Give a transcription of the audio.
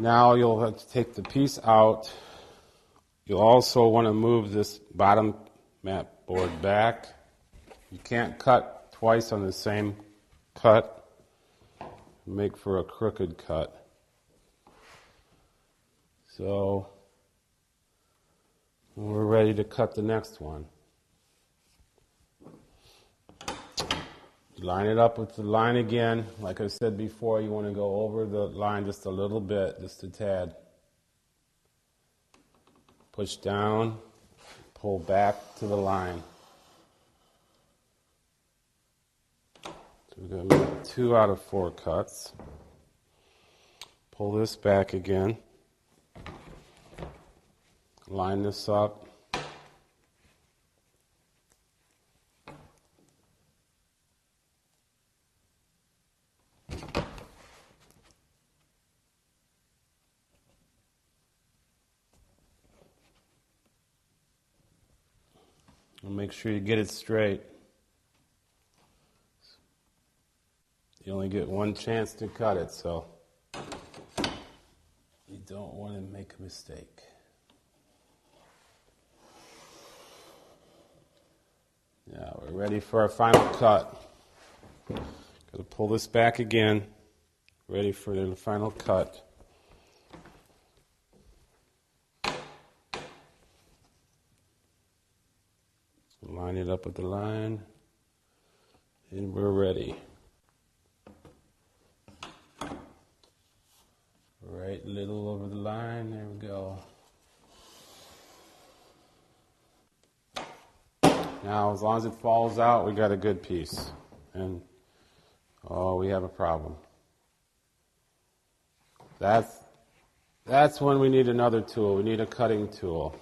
Now you'll have to take the piece out. You'll also want to move this bottom mat board back. You can't cut twice on the same cut. Make for a crooked cut. So we're ready to cut the next one. Line it up with the line again. Like I said before, you want to go over the line just a little bit, just a tad. Push down, pull back to the line. So we're going to make 2 out of 4 cuts. Pull this back again. Line this up. And make sure you get it straight. You only get one chance to cut it, so you don't want to make a mistake. Now we're ready for our final cut. Got to pull this back again. Ready for the final cut. Line it up with the line, and we're ready. Right, little over the line, there we go. Now, as long as it falls out, we got a good piece. And, oh, we have a problem. That's when we need another tool. We need a cutting tool.